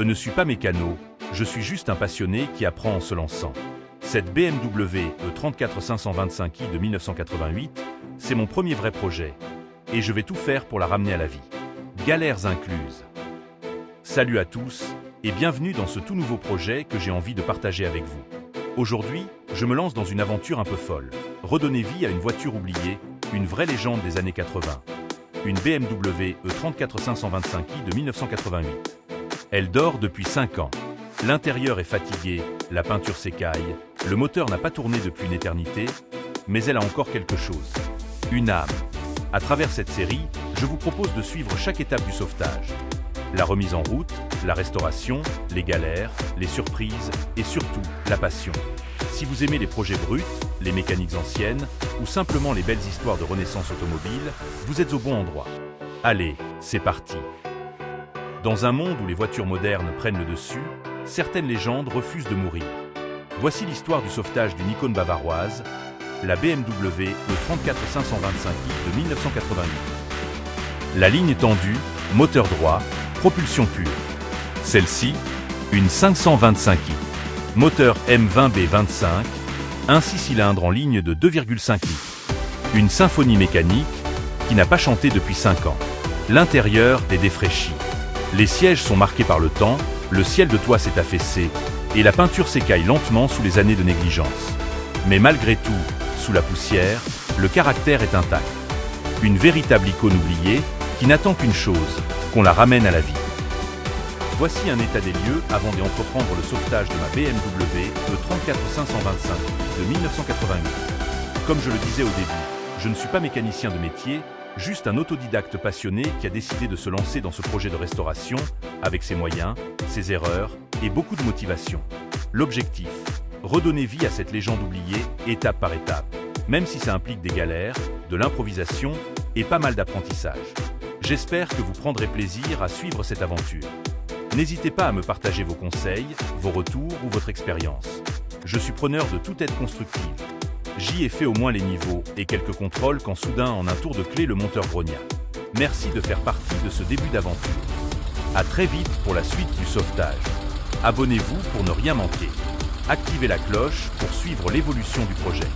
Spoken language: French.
ne suis pas mécano, je suis juste un passionné qui apprend en se lançant. Cette BMW E34525i de 1988, c'est mon premier vrai projet. Et je vais tout faire pour la ramener à la vie. Galères incluses. Salut à tous, et bienvenue dans ce tout nouveau projet que j'ai envie de partager avec vous. Aujourd'hui, je me lance dans une aventure un peu folle. Redonner vie à une voiture oubliée, une vraie légende des années 80. Une BMW E34525i de 1988. Elle dort depuis 5 ans. L'intérieur est fatigué, la peinture s'écaille, le moteur n'a pas tourné depuis une éternité, mais elle a encore quelque chose. Une âme. À travers cette série, je vous propose de suivre chaque étape du sauvetage. La remise en route, la restauration, les galères, les surprises et surtout la passion. Si vous aimez les projets bruts, les mécaniques anciennes ou simplement les belles histoires de renaissance automobile, vous êtes au bon endroit. Allez, c'est parti! Dans un monde où les voitures modernes prennent le dessus, certaines légendes refusent de mourir. Voici l'histoire du sauvetage d'une icône bavaroise, la BMW E34525i de 1988. La ligne tendue, moteur droit, propulsion pure. Celle-ci, une 525i. Moteur M20B25, un 6 cylindres en ligne de 2,5 litres. Une symphonie mécanique qui n'a pas chanté depuis 5 ans. L'intérieur est défraîchi. Les sièges sont marqués par le temps, le ciel de toit s'est affaissé et la peinture s'écaille lentement sous les années de négligence. Mais malgré tout, sous la poussière, le caractère est intact. Une véritable icône oubliée qui n'attend qu'une chose, qu'on la ramène à la vie. Voici un état des lieux avant d'entreprendre le sauvetage de ma BMW E34525 de 1988. Comme je le disais au début, je ne suis pas mécanicien de métier, juste un autodidacte passionné qui a décidé de se lancer dans ce projet de restauration avec ses moyens, ses erreurs et beaucoup de motivation. L'objectif, redonner vie à cette légende oubliée étape par étape, même si ça implique des galères, de l'improvisation et pas mal d'apprentissage. J'espère que vous prendrez plaisir à suivre cette aventure. N'hésitez pas à me partager vos conseils, vos retours ou votre expérience. Je suis preneur de toute aide constructive. J'y ai fait au moins les niveaux et quelques contrôles quand soudain en un tour de clé le monteur grogna. Merci de faire partie de ce début d'aventure. À très vite pour la suite du sauvetage. Abonnez-vous pour ne rien manquer. Activez la cloche pour suivre l'évolution du projet.